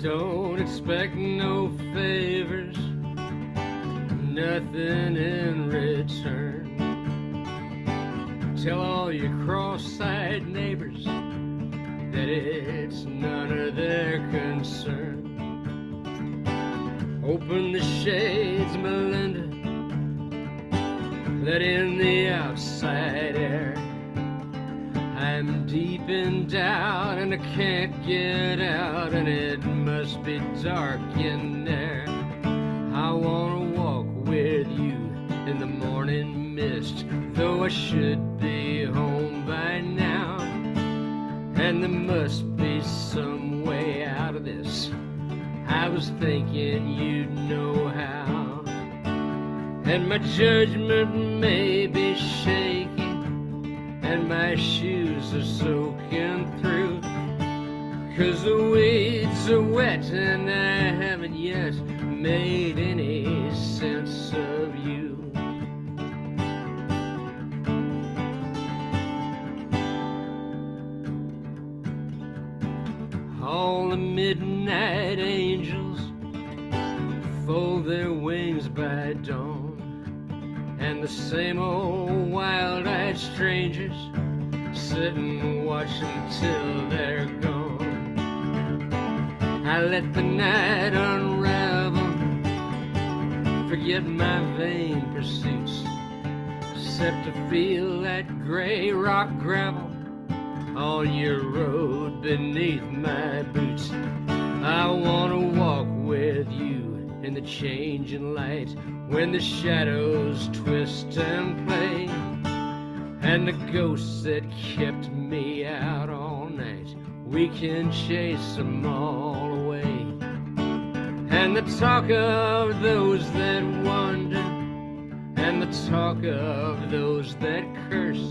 Don't expect no favors, nothing in return. Tell all your cross-eyed neighbors that it's none of their concern. Open the shades, Melinda, let in the outside air. I'm deep in doubt and I can't get out, and it must be dark in there. I wanna walk with you in the morning mist, though I should be home by now. And there must be some way out of this. I was thinking you'd know how. And my judgment may be shaky, and my shoes are soaking through, 'cause the weeds are wet and I haven't yet made any sense of you. All the midnight angels fold their wings by dawn, and the same old wild-eyed strangers sit and watch until they're gone. I let the night unravel, forget my vain pursuits, except to feel that gray rock gravel on your road beneath my boots. I wanna walk with you in the changing light, when the shadows twist and play, and the ghosts that kept me out all night, we can chase them all away. And the talk of those that wander, and the talk of those that curse,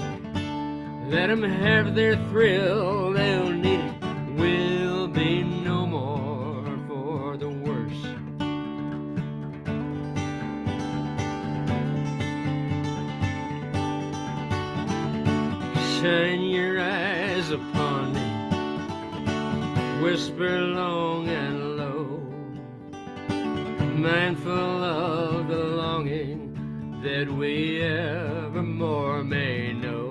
let them have their thrill, they'll need it, will be no more for the worse. Shine your eyes upon me, whisper long and low, mindful of the longing that we evermore may know.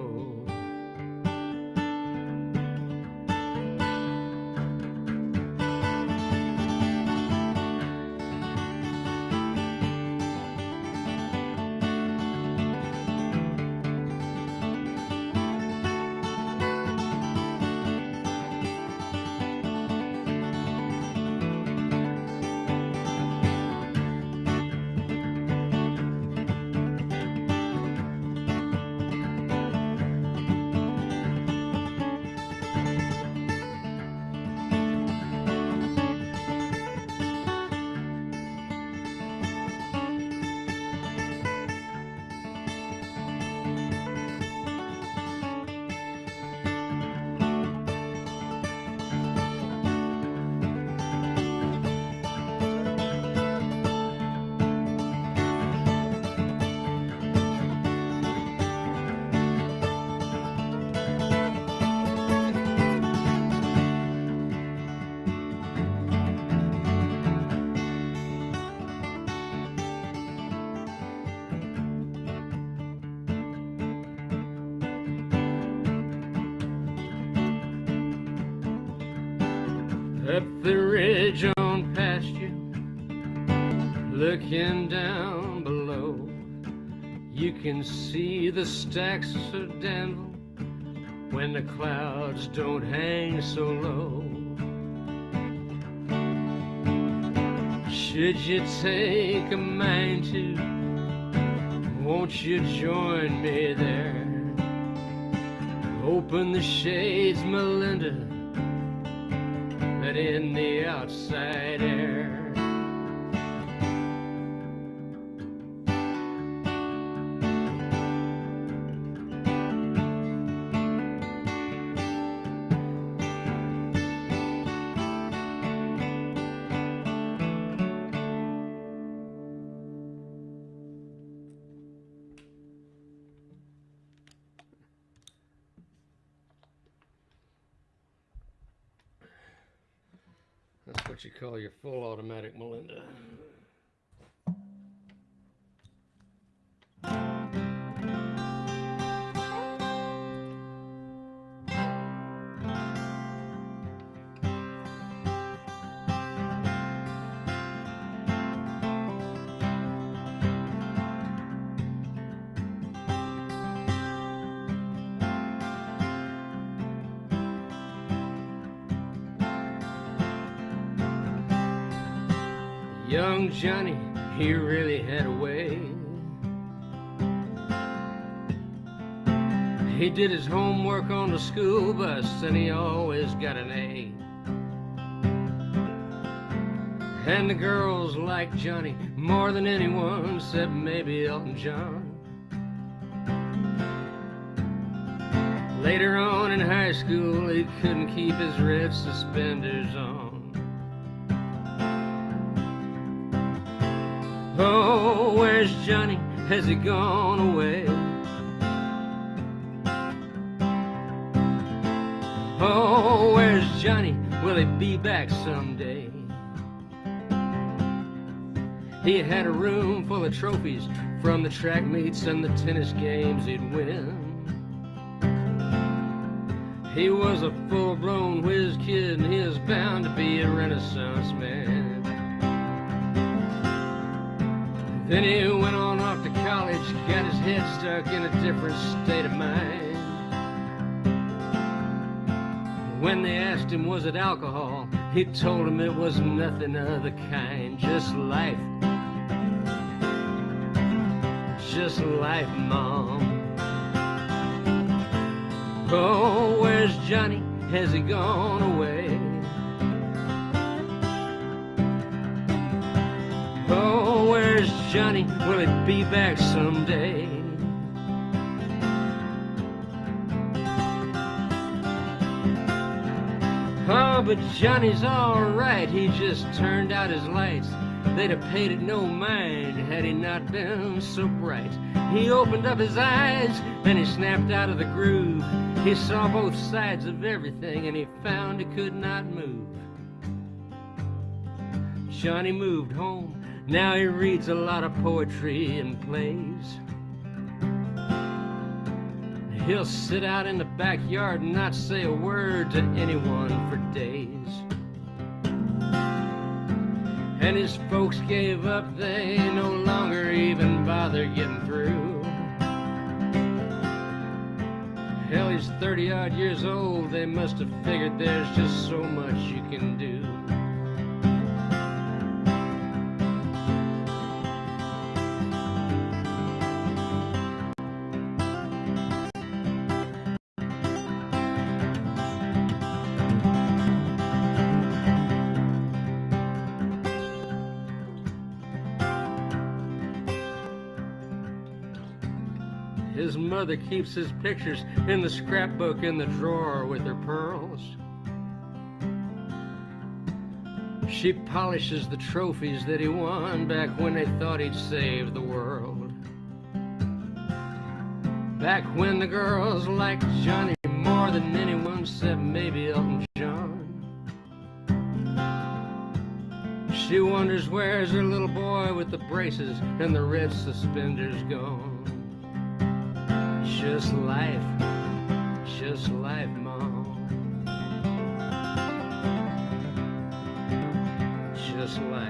Up the ridge on past you, looking down below, you can see the stacks of Danville when the clouds don't hang so low. Should you take a mind to, won't you join me there? Open the shades, Melinda, let in the outside air. That's what you call your full automatic Melinda. Young Johnny, he really had a way. He did his homework on the school bus and he always got an A. And the girls liked Johnny more than anyone except maybe Elton John. Later on in high school, he couldn't keep his red suspenders on. Oh, where's Johnny? Has he gone away? Oh, where's Johnny? Will he be back someday? He had a room full of trophies from the track meets and the tennis games he'd win. He was a full-blown whiz kid and he was bound to be a Renaissance man. Then he went on off to college, got his head stuck in a different state of mind. When they asked him, was it alcohol? He told them it was nothing of the kind. Just life, Mom. Oh, where's Johnny? Has he gone away? Oh, where's Johnny? Will he be back someday? Oh, but Johnny's alright, he just turned out his lights. They'd have paid it no mind had he not been so bright. He opened up his eyes and he snapped out of the groove. He saw both sides of everything and he found he could not move. Johnny moved home. Now he reads a lot of poetry and plays. He'll sit out in the backyard and not say a word to anyone for days. And his folks gave up, they no longer even bother getting through. Hell, he's 30-odd years old, they must have figured there's just so much you can do. His mother keeps his pictures in the scrapbook in the drawer with her pearls. She polishes the trophies that he won back when they thought he'd saved the world. Back when the girls liked Johnny more than anyone except maybe Elton John. She wonders where's her little boy with the braces and the red suspenders gone. Just life, Mom. Just life.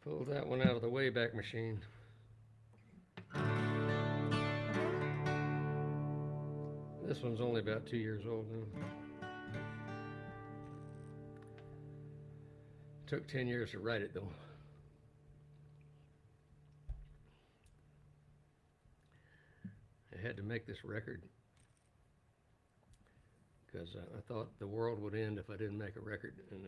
Pulled that one out of the Wayback Machine. This one's only about 2 years old now. Took 10 years to write it though. I had to make this record because I thought the world would end if I didn't make a record. And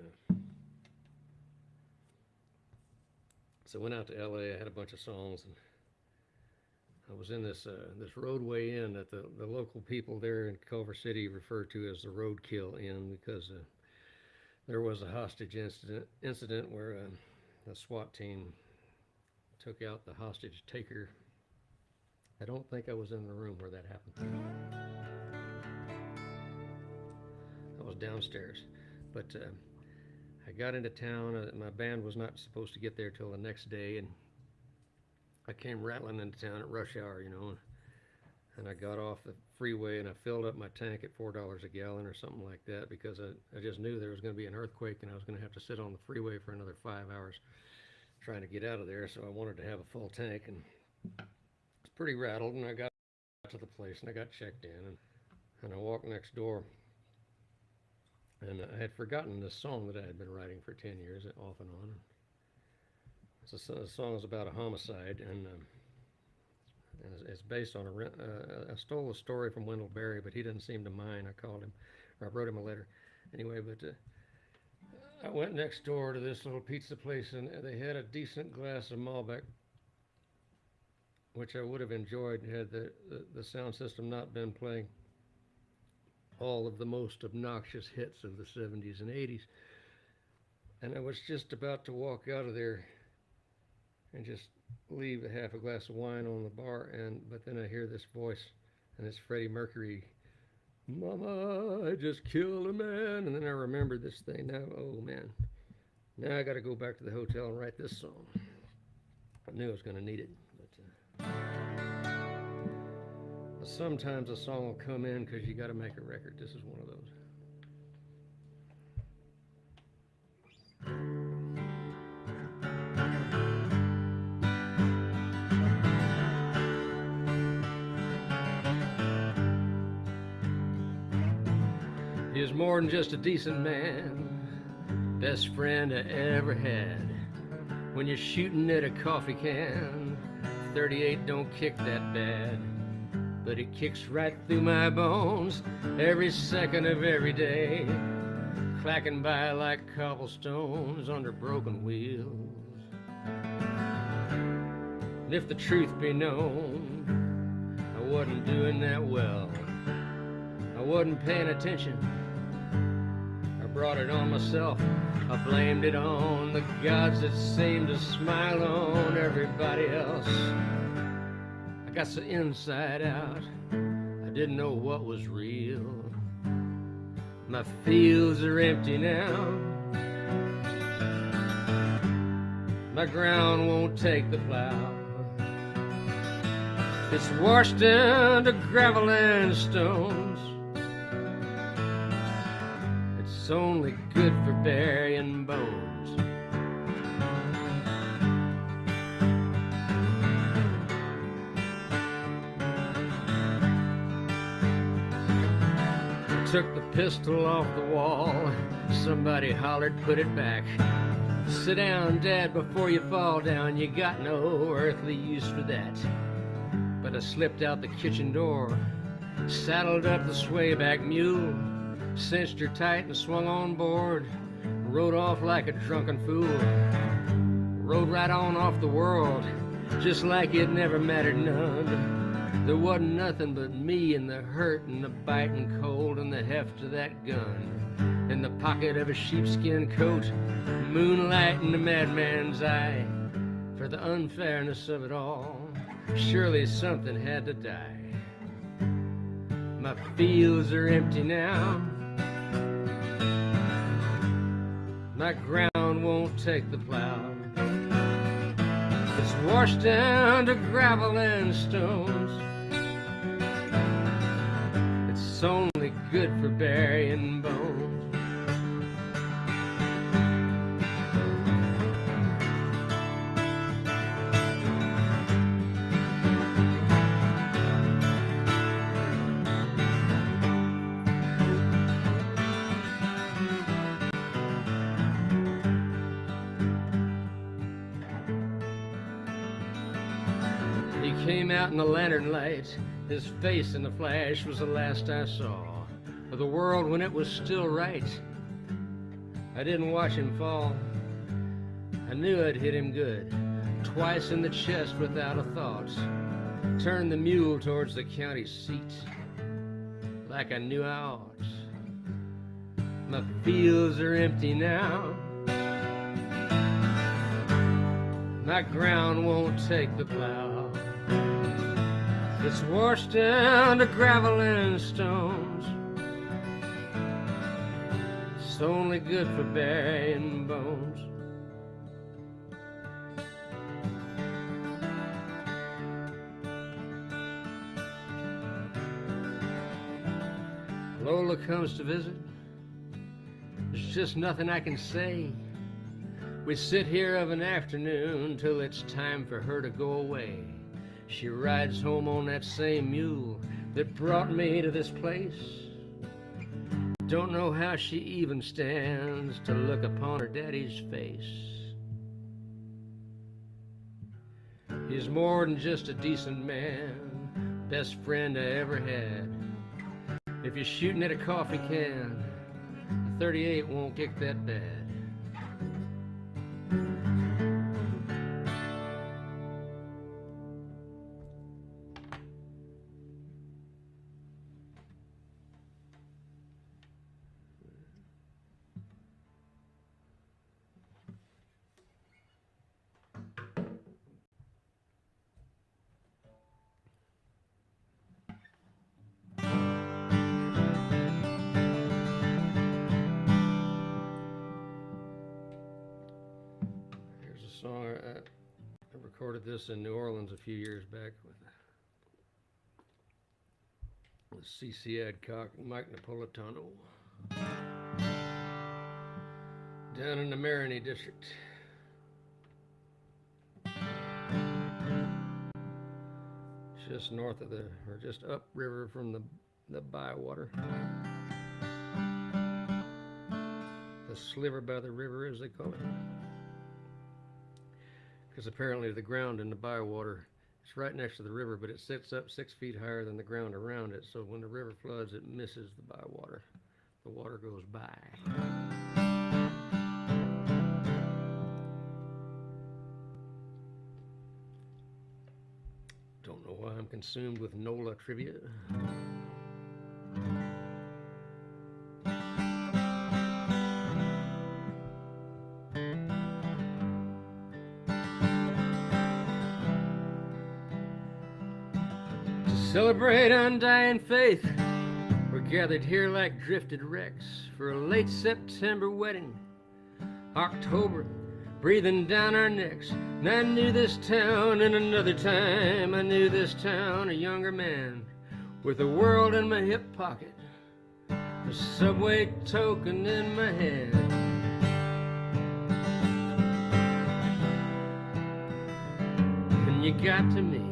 So I went out to LA. I had a bunch of songs, and I was in this this roadway inn that the local people there in Culver City refer to as the Roadkill Inn, because there was a hostage incident where the SWAT team took out the hostage taker. I don't think I was in the room where that happened. I was downstairs, but I got into town. My band was not supposed to get there till the next day, and I came rattling into town at rush hour, you know, and I got off the freeway and I filled up my tank at $4 a gallon or something like that, because I just knew there was going to be an earthquake and I was going to have to sit on the freeway for another 5 hours trying to get out of there. So I wanted to have a full tank, and I was pretty rattled, and I got to the place and I got checked in, and I walked next door, and I had forgotten this song that I had been writing for 10 years off and on. The song is about a homicide, and it's based on I stole a story from Wendell Berry, but he didn't seem to mind. I called him, or I wrote him a letter. Anyway, but I went next door to this little pizza place, and they had a decent glass of Malbec, which I would have enjoyed had the sound system not been playing all of the most obnoxious hits of the 70s and 80s. And I was just about to walk out of there and just leave a half a glass of wine on the bar, but then I hear this voice, and it's Freddie Mercury. Mama, I just killed a man. And then I remembered this thing. Now, oh man, now I got to go back to the hotel and write this song. I knew I was going to need it, but sometimes a song will come in because you got to make a record. This is one of those. He was more than just a decent man, best friend I ever had. When you're shooting at a coffee can, 38 don't kick that bad, but it kicks right through my bones every second of every day, clacking by like cobblestones under broken wheels. And if the truth be known, I wasn't doing that well. I wasn't paying attention. I brought it on myself. I blamed it on the gods that seemed to smile on everybody else. I got so inside out, I didn't know what was real. My fields are empty now. My ground won't take the plow. It's washed down to gravel and stones. It's only good for burying bones. Took the pistol off the wall. Somebody hollered, put it back. Sit down, Dad, before you fall down. You got no earthly use for that. But I slipped out the kitchen door, saddled up the swayback mule, cinched her tight and swung on board, rode off like a drunken fool. Rode right on off the world, just like it never mattered none. There wasn't nothing but me and the hurt and the biting cold and the heft of that gun. In the pocket of a sheepskin coat, moonlight in the madman's eye. For the unfairness of it all, surely something had to die. My fields are empty now. My ground won't take the plow. It's washed down to gravel and stones. It's only good for burying bones. He came out in the lantern light. His face in the flash was the last I saw of the world when it was still right. I didn't watch him fall. I knew I'd hit him good. twice in the chest without a thought. Turned the mule towards the county seat, like I knew I ought. My fields are empty now. My ground won't take the plow. It's washed down to gravel and stones. It's only good for burying bones. Lola comes to visit. There's just nothing I can say. We sit here of an afternoon till it's time for her to go away. She rides home on that same mule that brought me to this place. Don't know how she even stands to look upon her daddy's face. He's more than just a decent man, best friend I ever had. If you're shooting at a coffee can, a 38 won't kick that bad. Song I recorded this in New Orleans a few years back with C.C. Adcock and Mike Napolitano down in the Marigny district. Just north of or just upriver from the bywater. The sliver by the river, as they call it. Because apparently the ground in the bywater, it's right next to the river, but it sits up 6 feet higher than the ground around it. So when the river floods, it misses the bywater. The water goes by. Don't know why I'm consumed with NOLA trivia. Celebrate undying faith. We're gathered here like drifted wrecks for a late September wedding. October breathing down our necks. And I knew this town in another time. I knew this town, a younger man, with the world in my hip pocket, a subway token in my hand. And you got to me.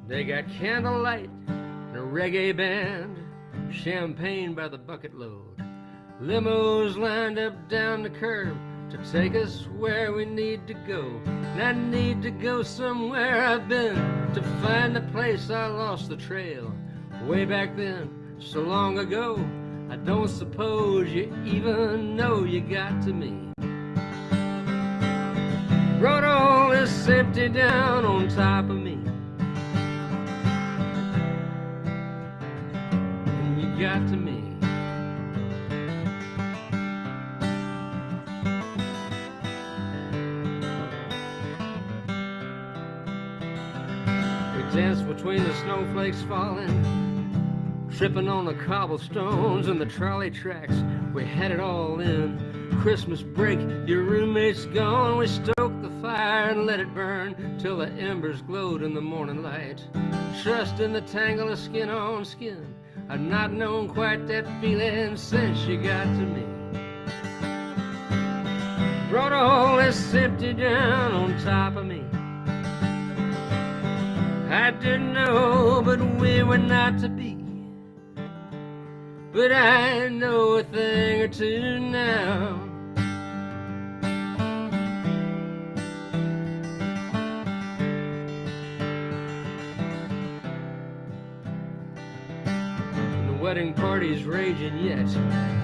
They got candlelight and a reggae band, champagne by the bucket load, limos lined up down the curb to take us where we need to go. And I need to go somewhere I've been to find the place I lost the trail way back then, so long ago. I don't suppose you even know you got to me. Brought all this empty down on top of me. Got to me. We danced between the snowflakes falling, tripping on the cobblestones and the trolley tracks. We had it all in. Christmas break, your roommate's gone. We stoked the fire and let it burn till the embers glowed in the morning light. Trust in the tangle of skin on skin. I've not known quite that feeling since you got to me. Brought all this empty down on top of me. I didn't know, but we were not to be. But I know a thing or two now. wedding party's raging yet.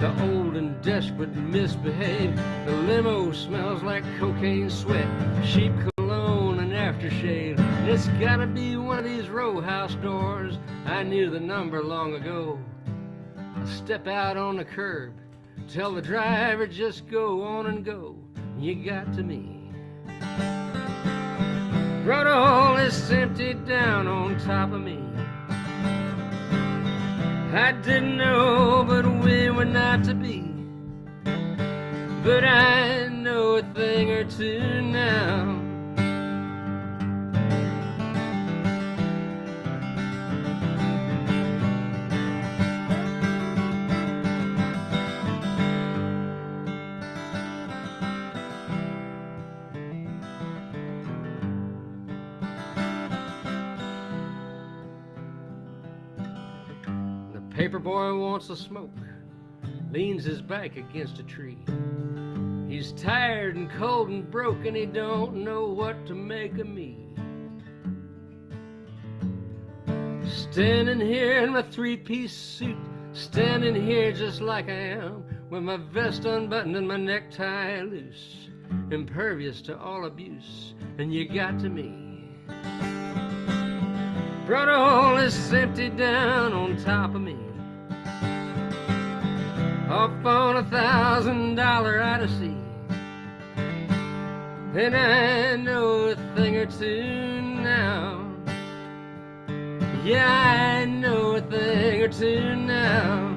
The old and desperate misbehave. The limo smells like cocaine sweat, cheap cologne and aftershave. And it's gotta be one of these row house doors. I knew the number long ago. I step out on the curb, tell the driver just go on and go. You got to me. Brought all this empty down on top of me. I didn't know, but we were not to be. But I know a thing or two now. Paperboy wants a smoke, leans his back against a tree. He's tired and cold and broke, and he don't know what to make of me. Standing here in my three-piece suit, standing here just like I am, with my vest unbuttoned and my necktie loose, impervious to all abuse, and you got to me. Brought all this empty down on top of me. Off on $1,000 Odyssey. And I know a thing or two now. Yeah, I know a thing or two now.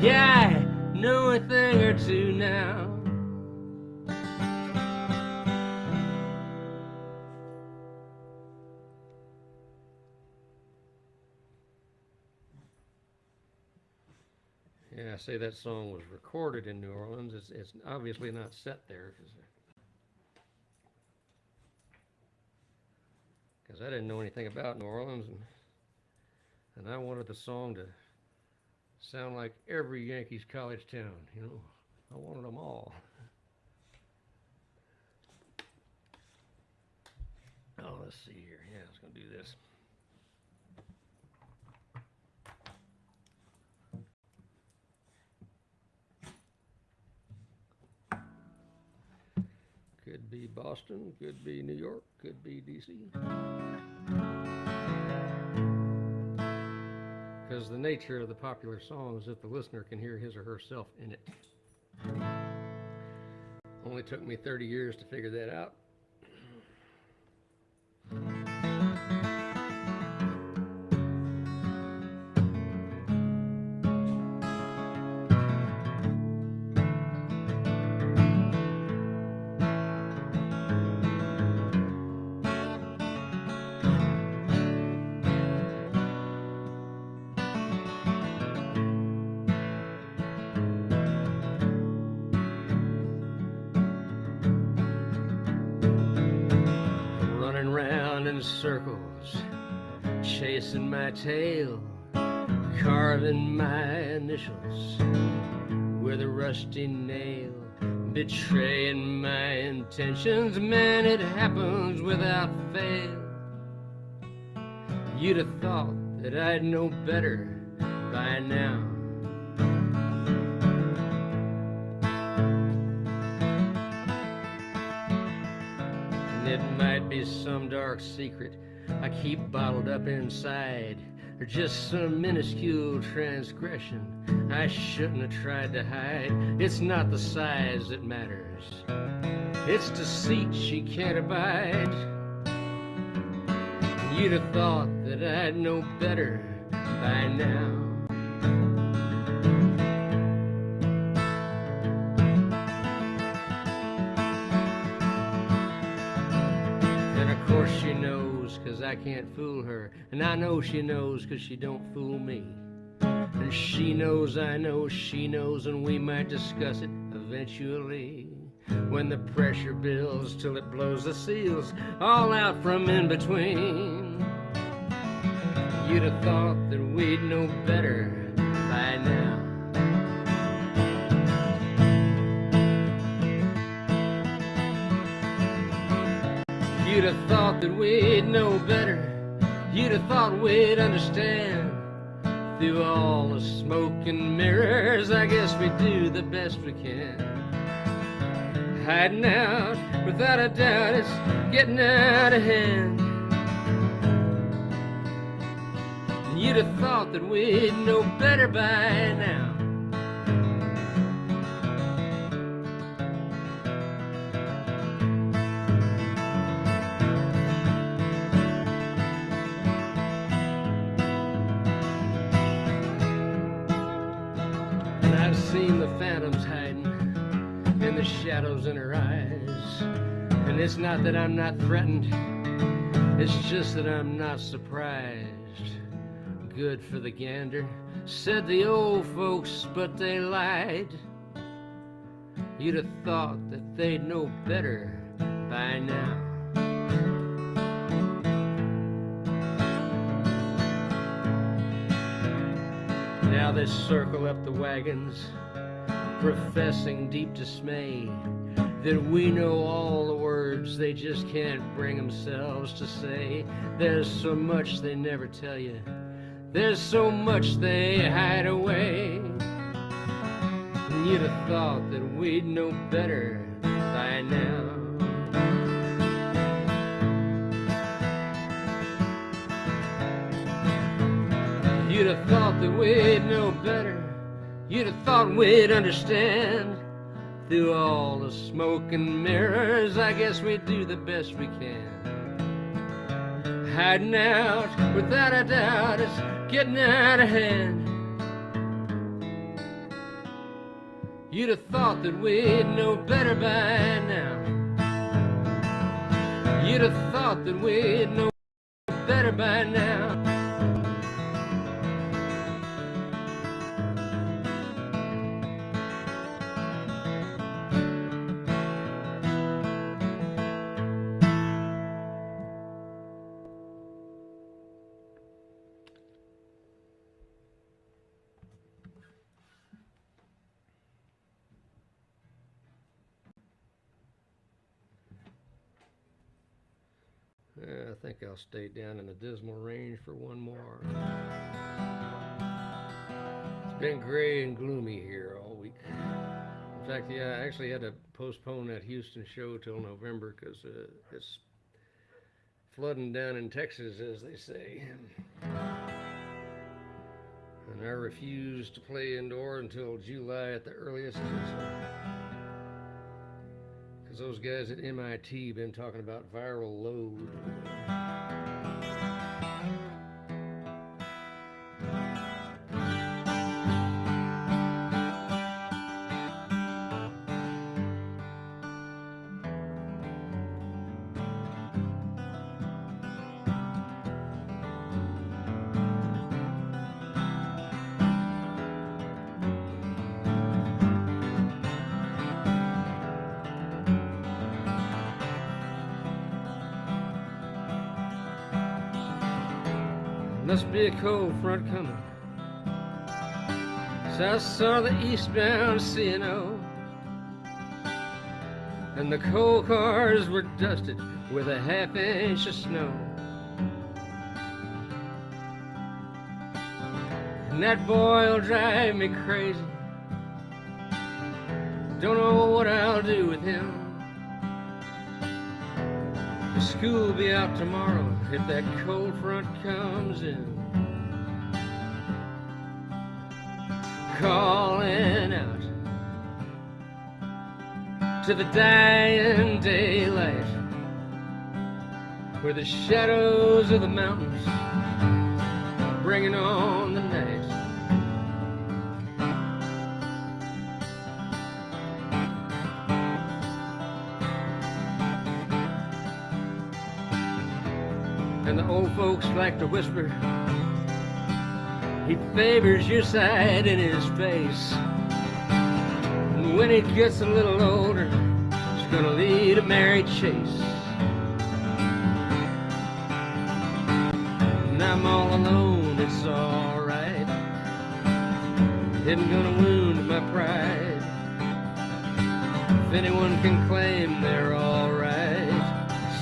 Yeah, I know a thing or two now. Yeah, I say that song was recorded in New Orleans. It's obviously not set there because I didn't know anything about New Orleans, and I wanted the song to sound like every Yankees college town, you know. I wanted them all. Oh, let's see here. Yeah, I was going to do this. Could be Boston, could be New York, could be DC. Because the nature of the popular song is that the listener can hear his or herself in it. Only took me 30 years to figure that out. Circles, chasing my tail, carving my initials with a rusty nail, betraying my intentions. Man, it happens without fail. You'd have thought that I'd know better by now. It might be some dark secret I keep bottled up inside, or just some minuscule transgression I shouldn't have tried to hide. It's not the size that matters, it's deceit she can't abide. You'd have thought that I'd know better by now. Of course she knows, 'cause I can't fool her, and I know she knows, 'cause she don't fool me. And she knows I know she knows, and we might discuss it eventually, when the pressure builds till it blows the seals all out from in between. You'd have thought that we'd know better by now. You'd have thought that we'd know better. You'd have thought we'd understand. Through all the smoke and mirrors, I guess we do the best we can. Hiding out, without a doubt, it's getting out of hand. You'd have thought that we'd know better by now. And I've seen the phantoms hiding in the shadows in her eyes. And it's not that I'm not threatened, it's just that I'm not surprised. Good for the gander, said the old folks, but they lied. You'd have thought that they'd know better by now. Now they circle up the wagons, professing deep dismay that we know all the words they just can't bring themselves to say. There's so much they never tell you, there's so much they hide away. And you'd have thought that we'd know better by now. You'd have thought that we'd know better. You'd have thought we'd understand. Through all the smoke and mirrors, I guess we do the best we can. Hiding out, without a doubt, it's getting out of hand. You'd have thought that we'd know better by now. You'd have thought that we'd know better by now. I think I'll stay down in the dismal range for one more. It's been gray and gloomy here all week. In fact, yeah, I actually had to postpone that Houston show till November because it's flooding down in Texas, as they say. And I refuse to play indoor until July at the earliest. Because those guys at MIT been talking about viral load. Must be a cold front coming. So I saw the eastbound C&O, and the coal cars were dusted with a half-inch of snow. And that boy'll drive me crazy. Don't know what I'll do with him. The school will be out tomorrow if that cold front comes in. Calling out to the dying daylight, where the shadows of the mountains bringing on the night. And the old folks like to whisper, he favors your side in his face. And when he gets a little older, he's gonna lead a merry chase. And I'm all alone, it's alright. Isn't gonna wound my pride. If anyone can claim they're alright,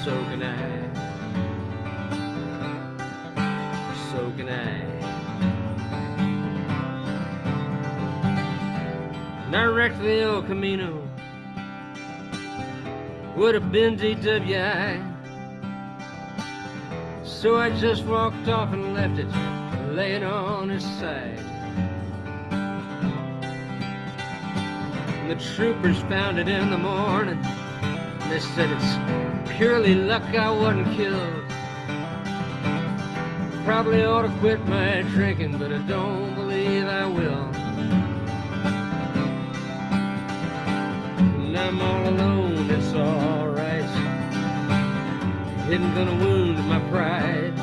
so can I. So can I. marked the El Camino would have been DWI. So I just walked off and left it laying on his side. And the troopers found it in the morning. They said it's purely luck I wasn't killed. Probably ought to quit my drinking, but I don't believe I will. And I'm all alone, it's alright. Isn't gonna wound my pride.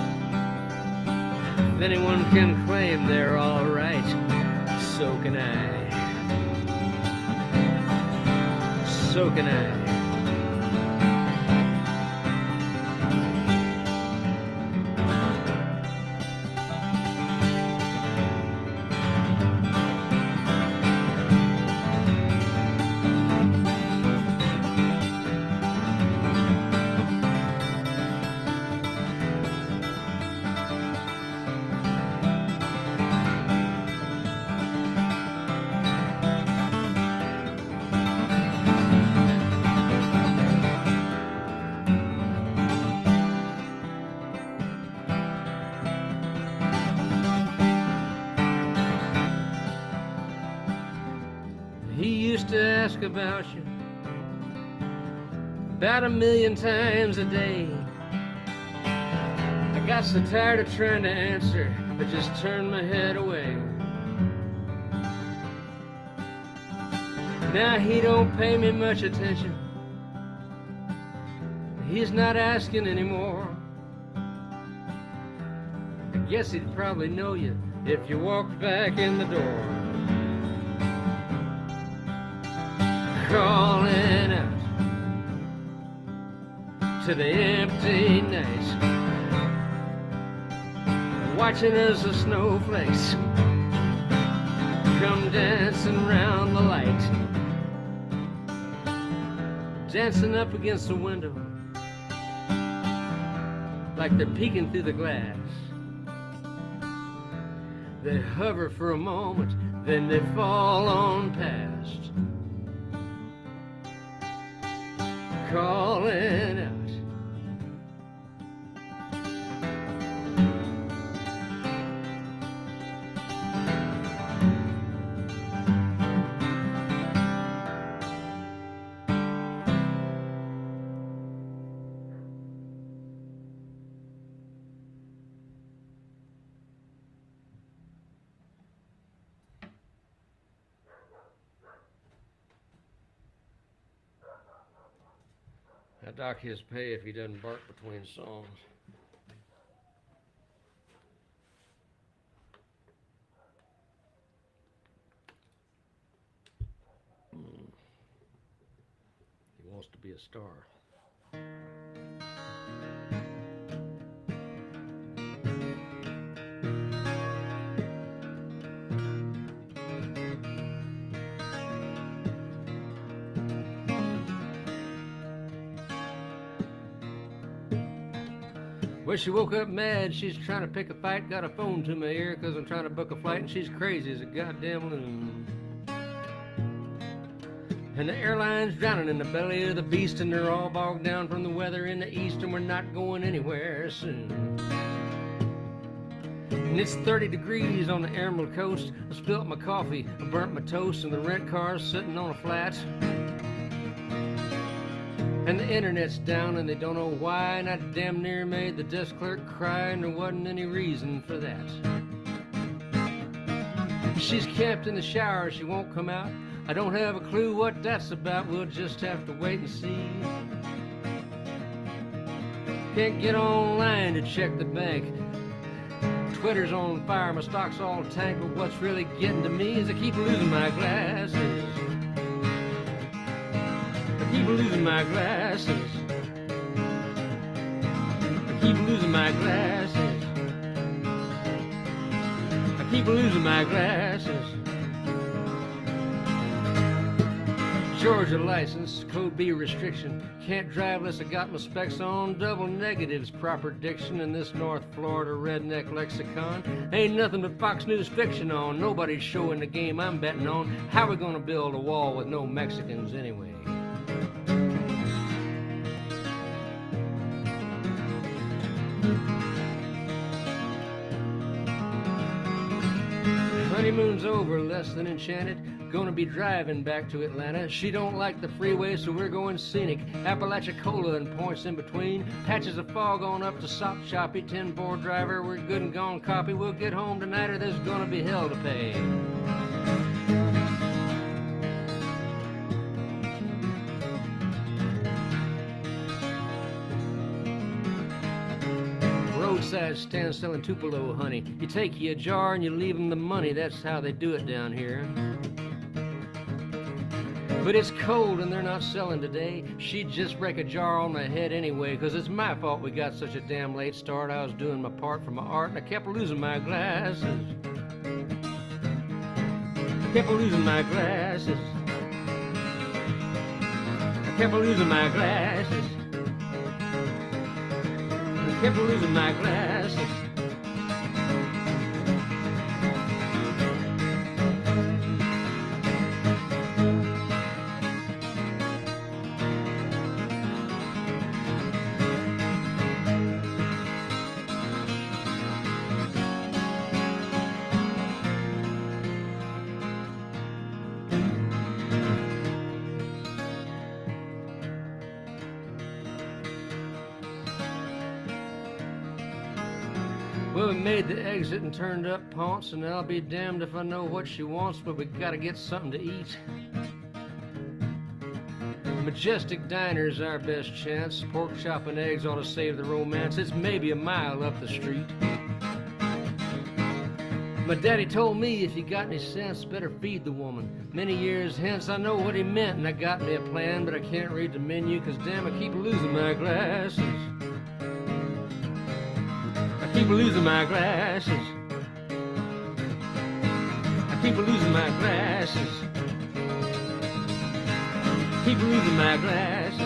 If anyone can claim they're alright, so can I. So can I. To ask about you about 1,000,000 times a day. I got so tired of trying to answer, I just turned my head away. Now he don't pay me much attention. He's not asking anymore. I guess he'd probably know you if you walked back in the door. Crawling out to the empty night, watching as the snowflakes come dancing round the light, dancing up against the window like they're peeking through the glass. They hover for a moment, then they fall on past. Calling out. I dock his pay if he doesn't bark between songs. He wants to be a star. Well, she woke up mad, she's trying to pick a fight, got a phone to my ear because I'm trying to book a flight, and she's crazy as a goddamn loon. And the airline's drowning in the belly of the beast, and they're all bogged down from the weather in the east, and we're not going anywhere soon. And it's 30 degrees on the Emerald Coast. I spilt my coffee, I burnt my toast, and the rent car's sitting on a flat. And the internet's down and they don't know why, and I damn near made the desk clerk cry, and there wasn't any reason for that. She's camped in the shower, she won't come out. I don't have a clue what that's about, we'll just have to wait and see. Can't get online to check the bank. Twitter's on fire, my stock's all tanked, but what's really getting to me is I keep losing my glasses. I keep losing my glasses. I keep losing my glasses. I keep losing my glasses. Georgia license, code B restriction. Can't drive unless I got my specs on. Double negatives, proper diction in this North Florida redneck lexicon. Ain't nothing but Fox News fiction on. Nobody's showing the game I'm betting on. How we gonna build a wall with no Mexicans anyway? Honeymoon's over, less than enchanted. Gonna be driving back to Atlanta. She don't like the freeway, so we're going scenic. Apalachicola and points in between. Patches of fog on up to Sop Choppy. 10-4 driver, we're good and gone copy. We'll get home tonight or there's gonna be hell to pay. Roadside stand selling Tupelo honey. You take you a jar and you leave them the money. That's how they do it down here. But it's cold and they're not selling today. She'd just break a jar on my head anyway, 'cause it's my fault we got such a damn late start. I was doing my part for my art and I kept losing my glasses. Kept losing my glasses. I kept losing my glasses. I kept losing my glasses. Well, we made the exit and turned up Ponce, and I'll be damned if I know what she wants, but we gotta get something to eat. Majestic Diner's our best chance. Pork chop and eggs ought to save the romance. It's maybe a mile up the street. My daddy told me if you got any sense, better feed the woman. Many years hence, I know what he meant, and I got me a plan, but I can't read the menu, 'cause damn, I keep losing my glasses. I keep losing my glasses. I keep losing my glasses. Keep losing my glasses.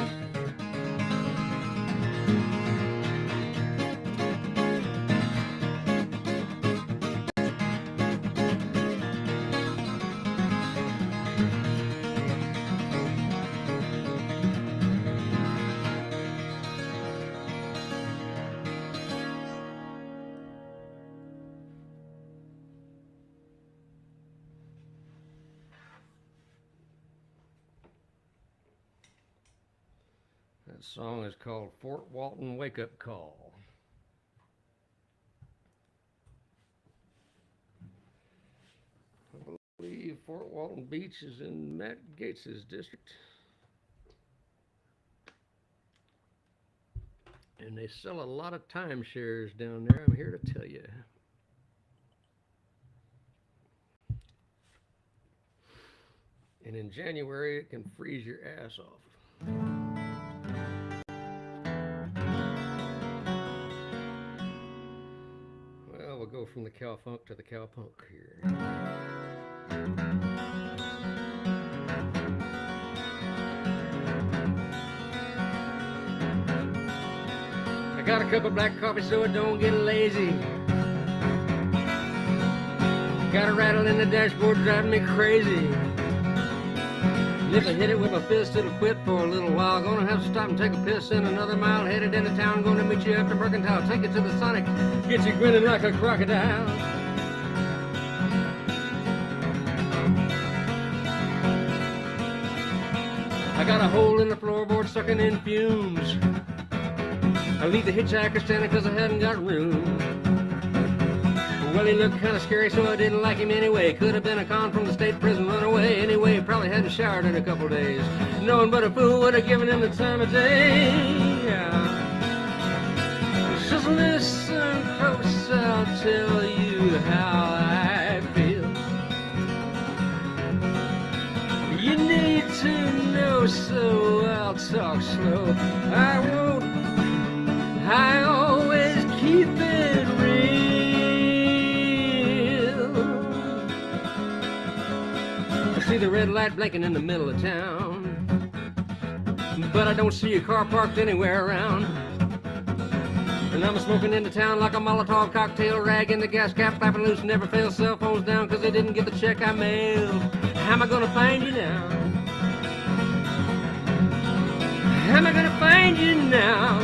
That song is called Fort Walton Wake Up Call. I believe Fort Walton Beach is in Matt Gates's district. And they sell a lot of timeshares down there, I'm here to tell you. And in January, it can freeze your ass off. Well, we'll go from the cowfunk to the cowpunk here. I got a cup of black coffee so I don't get lazy. Got a rattle in the dashboard driving me crazy. And if I hit it with my fist, it'll quit for a little while. Gonna have to stop and take a piss in another mile. Headed into town, gonna meet you after Mercantile. Take it to the Sonic, get you grinning like a crocodile. I got a hole in the floorboard sucking in fumes. I leave the hitchhiker standing 'cause I hadn't got room. Well, he looked kind of scary, so I didn't like him anyway. Could have been a con from the state prison runaway. Anyway, probably hadn't showered in a couple days. No one but a fool would have given him the time of day. Just listen close, I'll tell you how I feel. You need to know, so I'll talk slow. I won't, I always keep it real. See the red light blinking in the middle of town. but I don't see a car parked anywhere around. And I'm smoking into town like a Molotov cocktail, rag in the gas cap, flapping loose, never fails, cell phones down, cause they didn't get the check I mailed. How am I gonna find you now? How am I gonna find you now?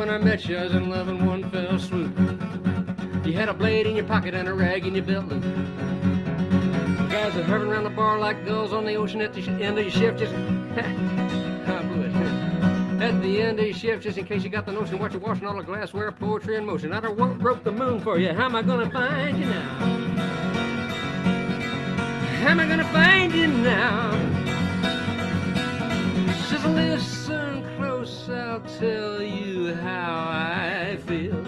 I met you, I was in love in one fell swoop. You had a blade in your pocket and a rag in your belt loop. Guys are hovering around the bar like gulls on the ocean at the end of your shift. Just at the end of your shift, just in case you got the notion, watch you washing all the glassware, poetry in motion. I done broke the moon for you. How am I gonna find you now? How am I gonna find you now? Just listen close, I'll tell you how I feel.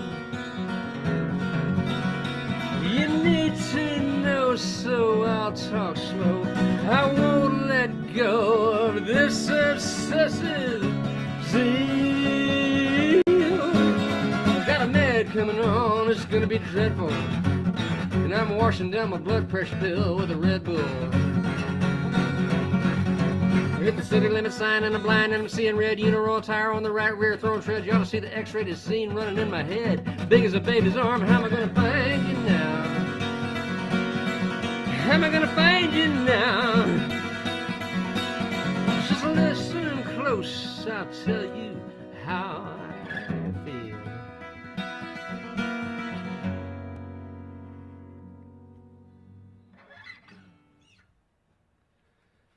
You need to know, so I'll talk slow. I won't let go of this obsessive zeal. I've got a med coming on, it's gonna be dreadful. And I'm washing down my blood pressure pill with a Red Bull. Hit the city limit sign and I'm blind and I'm seeing red. Uniroyal tire on the right rear throwing treads. You ought to see the X-rated scene running in my head. Big as a baby's arm. How am I gonna find you now? How am I gonna find you now? Just listen close, I'll tell you how I feel.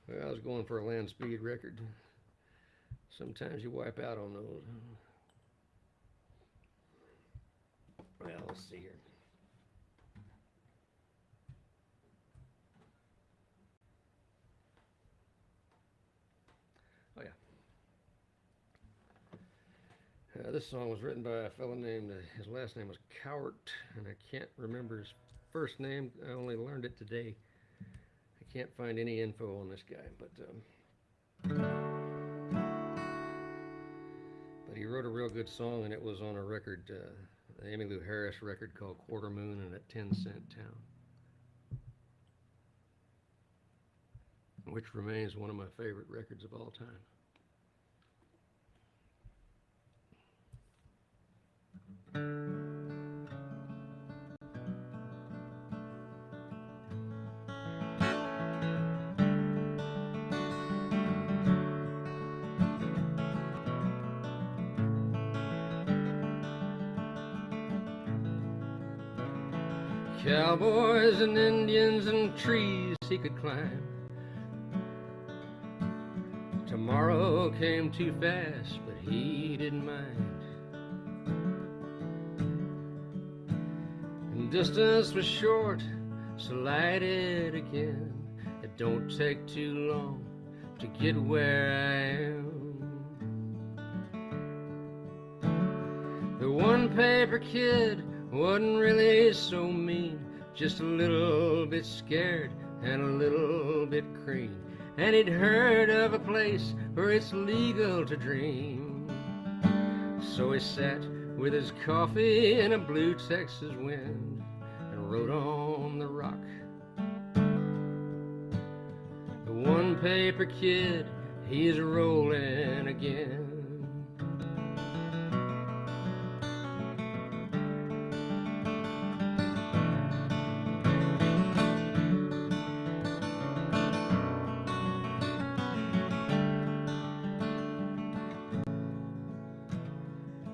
Well, I was going for a land speed record. Sometimes you wipe out on those. Well, let's see here. Oh yeah. This song was written by a fellow named, his last name was Cowart, and I can't remember his first name. I only learned it today. I can't find any info on this guy, but he wrote a real good song, and it was on a record, the Emmylou Harris record called Quarter Moon and a 10-Cent Town, which remains one of my favorite records of all time. Cowboys and Indians and trees he could climb. Tomorrow came too fast, but he didn't mind. And distance was short, so light it again. It don't take too long to get where I am. The one paper kid wasn't really so mean, just a little bit scared and a little bit green. And he'd heard of a place where it's legal to dream. So he sat with his coffee in a blue Texas wind and wrote on the rock. The one paper kid, he's rolling again.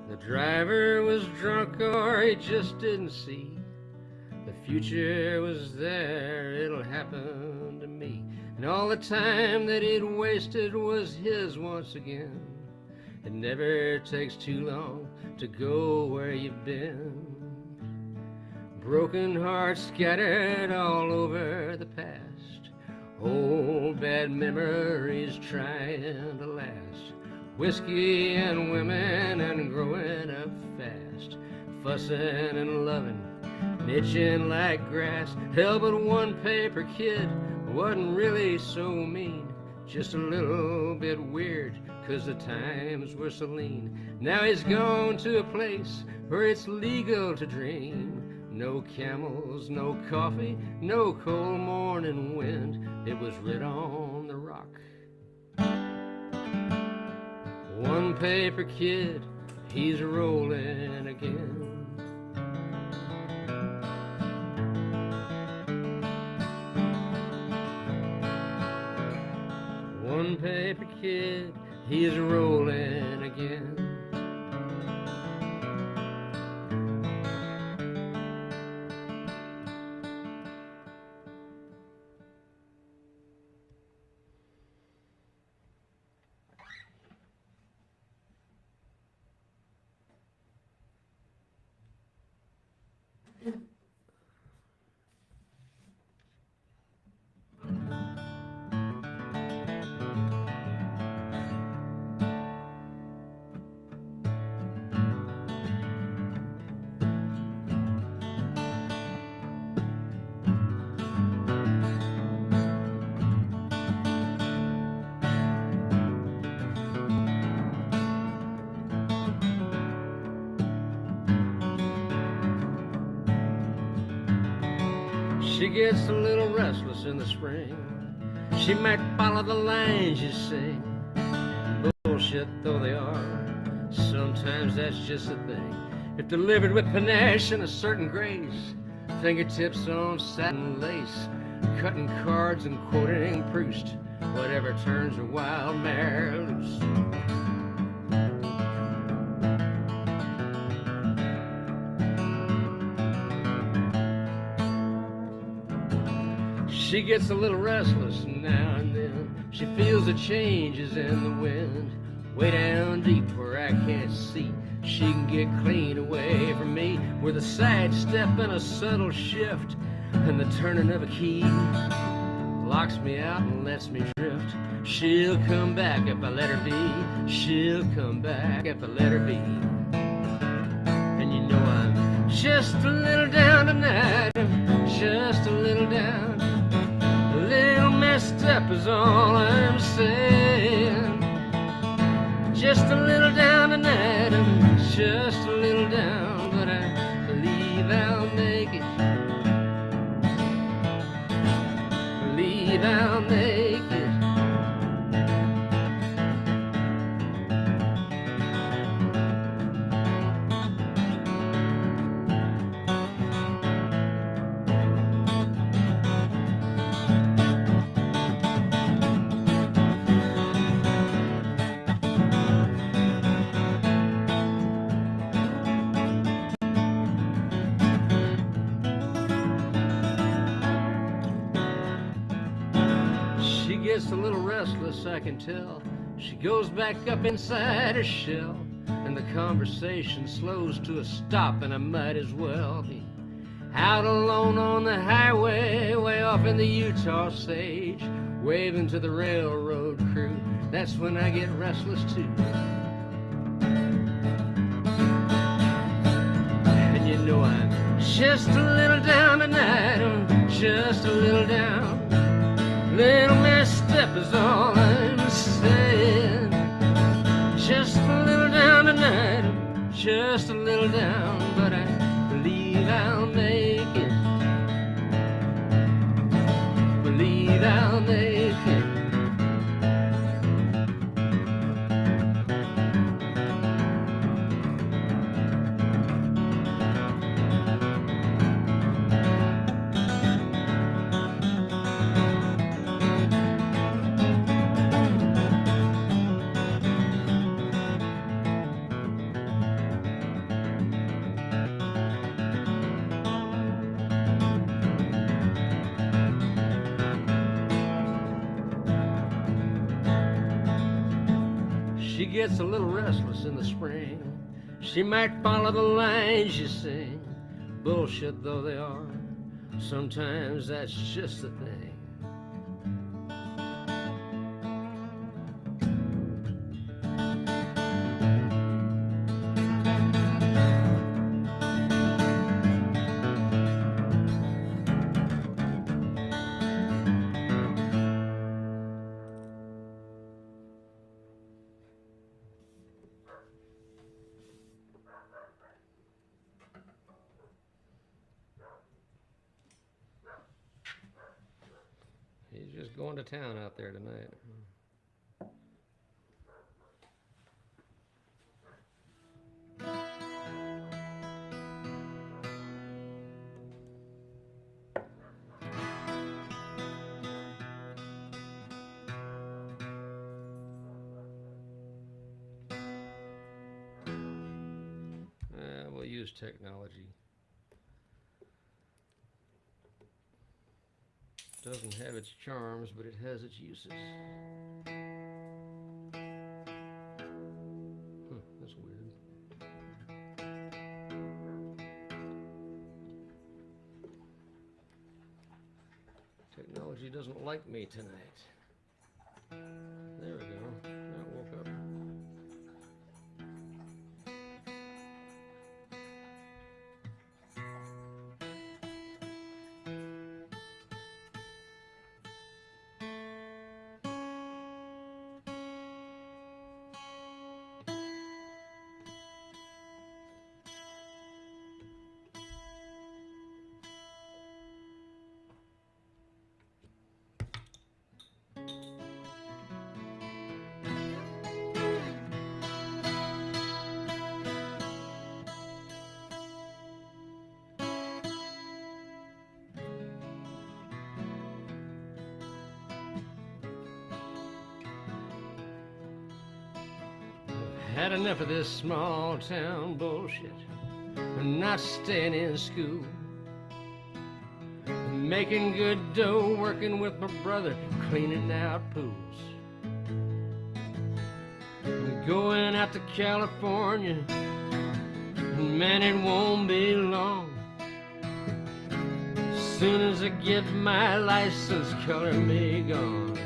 The driver was drunk or he just didn't see. The future was there, it'll happen to me. And all the time that he'd wasted was his once again. It never takes too long to go where you've been. Broken hearts scattered all over the past. Old bad memories trying to last. Whiskey and women and growing up fast. Fussing and loving, itching like grass. Hell, but one paper kid wasn't really so mean. just a little bit weird, 'cause the times were so lean. Now he's gone to a place where it's legal to dream. No camels, no coffee, no cold morning wind. It was writ on the rock. One paper kid, he's rolling again. One paper kid, he's rolling again. She gets a little restless in the spring. She might follow the lines you sing. Bullshit though they are, sometimes that's just a thing. If delivered with panache and a certain grace, fingertips on satin lace, cutting cards and quoting Proust, whatever turns a wild mare loose. She gets a little restless now and then. She feels the changes in the wind. Way down deep where I can't see, she can get clean away from me, with a side step and a subtle shift, and the turning of a key locks me out and lets me drift. She'll come back if I let her be. She'll come back if I let her be. And you know I'm just a little down tonight, just a little down. A little messed up is all I'm saying. Just a little down tonight, I'm just a little down, but I believe I'll make it. Believe I'll make it. Gets a little restless, I can tell. She goes back up inside her shell, and the conversation slows to a stop, and I might as well be out alone on the highway, way off in the Utah sage, waving to the railroad crew. That's when I get restless too. And you know I'm just a little down tonight, I'm just a little down. Little messed up is all I'm saying. Just a little down tonight, just a little down, but I believe I'll make it. Believe I'll make it. She gets a little restless in the spring. She might follow the lines you sing. Bullshit though they are, sometimes that's just the thing. going to town out there tonight. We'll use technology. Doesn't have its charms, but it has its uses. That's weird. Technology doesn't like me tonight. There we go. That woke up. Had enough of this small town bullshit. Not staying in school. Making good dough, working with my brother, cleaning out pools. Going out to California, man, it won't be long. Soon as I get my license, color me gone.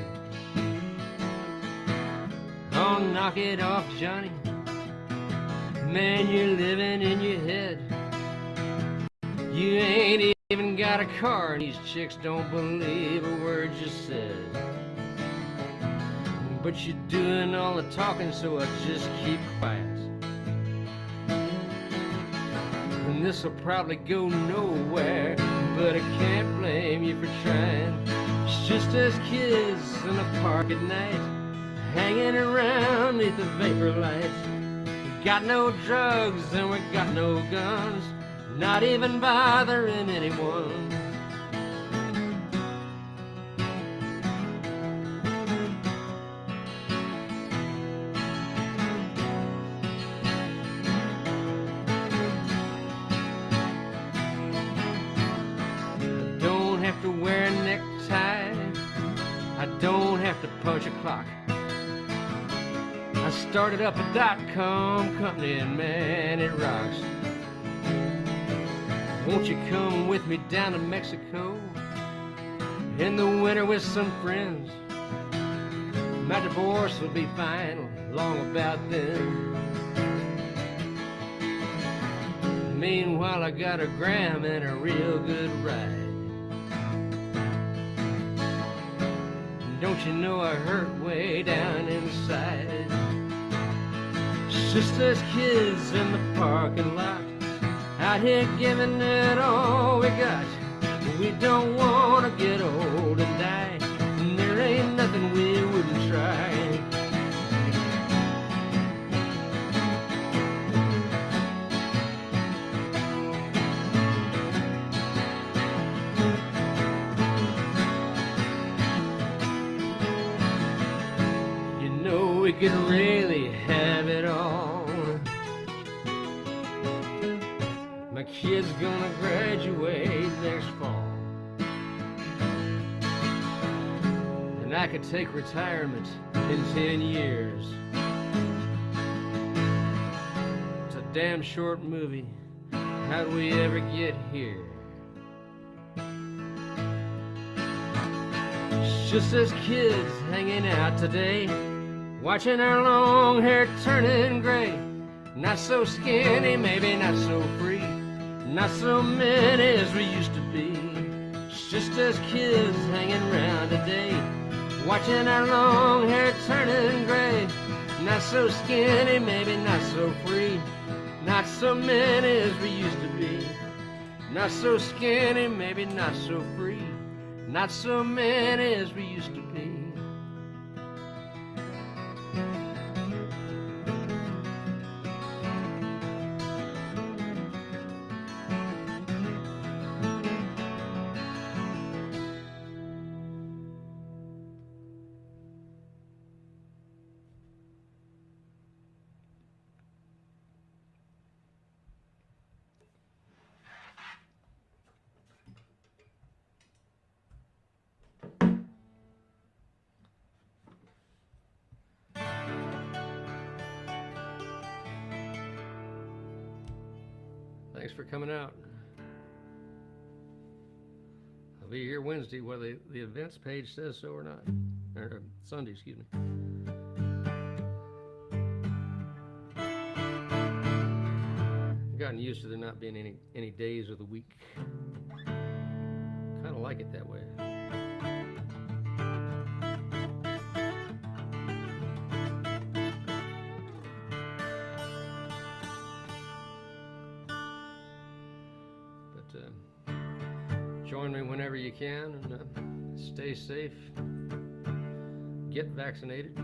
Oh, knock it off, Johnny. Man, you're living in your head. You ain't even got a car, and these chicks don't believe a word you said. But you're doing all the talking, so I just keep quiet. And this'll probably go nowhere, but I can't blame you for trying. It's just us kids in the park at night, hanging around neath the vapor lights. We got no drugs and we got no guns, not even bothering anyone. I don't have to wear a necktie, I don't have to punch a clock. I started up a .com company and man, it rocks. Won't you come with me down to Mexico in the winter with some friends? My divorce will be final long about then. Meanwhile, I got a gram and a real good ride. Don't you know I hurt way down inside? It's just us kids in the parking lot, out here giving it all we got. We don't want to get old and die, and there ain't nothing we wouldn't try. You know we could really have it all. My kid's gonna graduate next fall, and I could take retirement in 10 years. It's a damn short movie. How'd we ever get here? It's just us kids hanging out today, watching our long hair turning gray. Not so skinny, maybe not so free, not so many as we used to be. It's just us kids hanging around today, watching our long hair turning gray. Not so skinny, maybe not so free, not so many as we used to be. Not so skinny, maybe not so free, not so many as we used to be. Thanks for coming out. I'll be here Wednesday, whether the events page says so or not. Or Sunday, excuse me. I've gotten used to there not being any days of the week. Kind of like it that way. Join me whenever you can, and stay safe. Get vaccinated.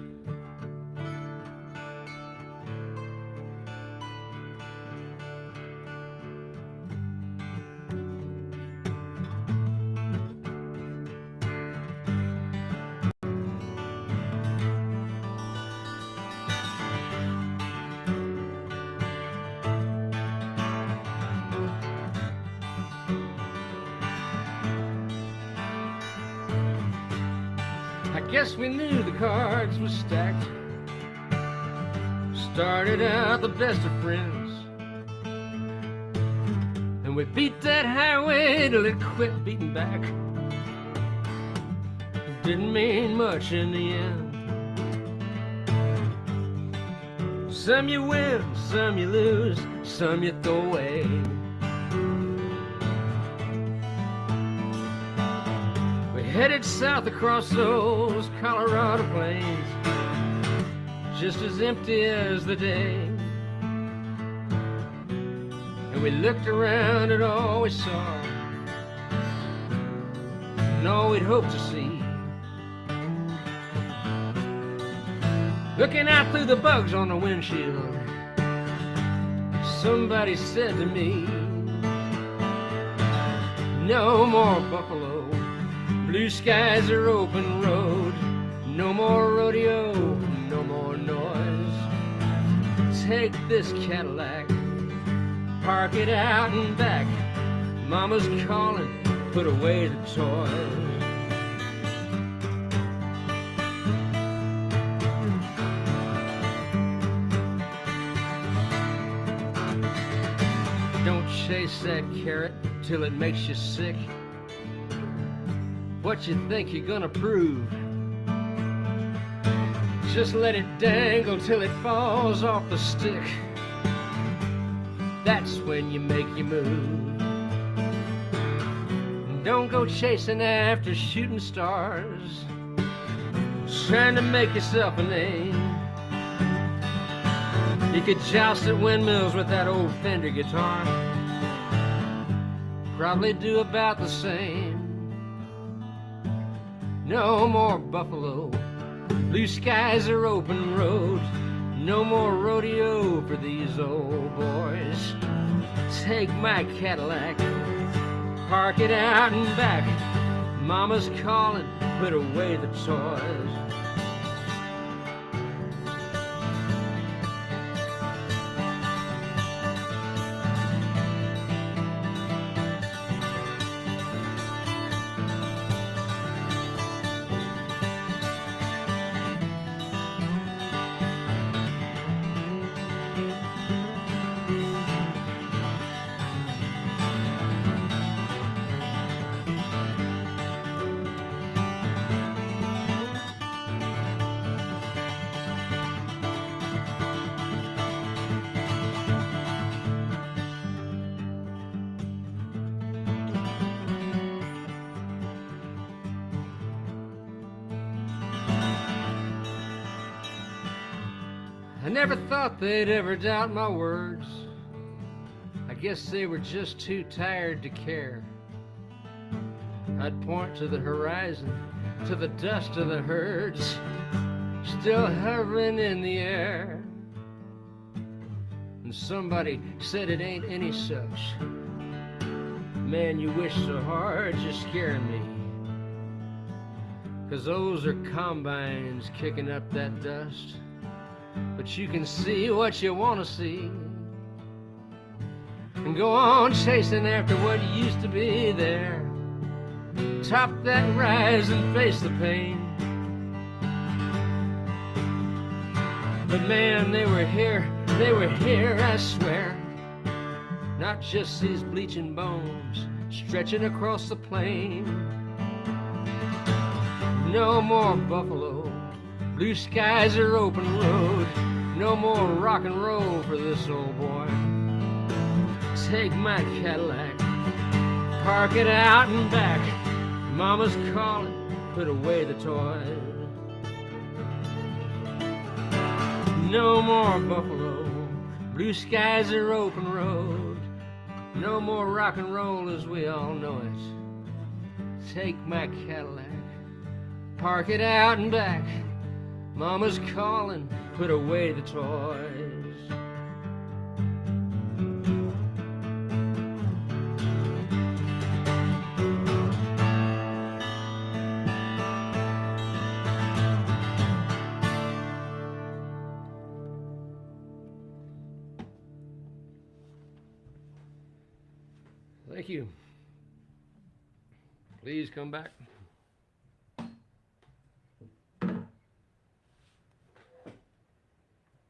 Guess we knew the cards were stacked. Started out the best of friends, and we beat that highway till it quit beating back. Didn't mean much in the end. Some you win, some you lose, some you throw away. Headed south across those Colorado plains, just as empty as the day. And we looked around at all we saw, and all we'd hoped to see. Looking out through the bugs on the windshield, somebody said to me, no more buffalo. Blue skies are open road, no more rodeo, no more noise. Take this Cadillac, park it out and back. Mama's calling, put away the toys. Don't chase that carrot till it makes you sick. What you think you're gonna prove? Just let it dangle till it falls off the stick. That's when you make your move. Don't go chasing after shooting stars, trying to make yourself a name. You could joust at windmills with that old Fender guitar, probably do about the same. No more buffalo, blue skies are open road, no more rodeo for these old boys. Take my Cadillac, park it out and back. Mama's calling, put away the toys. I never thought they'd ever doubt my words. I guess they were just too tired to care. I'd point to the horizon, to the dust of the herds, still hovering in the air. And somebody said it ain't any such. Man, you wish so hard, you're scaring me. 'Cause those are combines kicking up that dust. But you can see what you want to see. And go on chasing after what used to be there. Top that rise and face the pain. But man, they were here, I swear. Not just these bleaching bones stretching across the plain. No more buffalo, blue skies are open road. No more rock and roll for this old boy. Take my Cadillac, park it out and back. Mama's calling, put away the toys. No more buffalo, blue skies are open road. No more rock and roll as we all know it. Take my Cadillac, park it out and back. Mama's calling, put away the toys. Thank you. Please come back.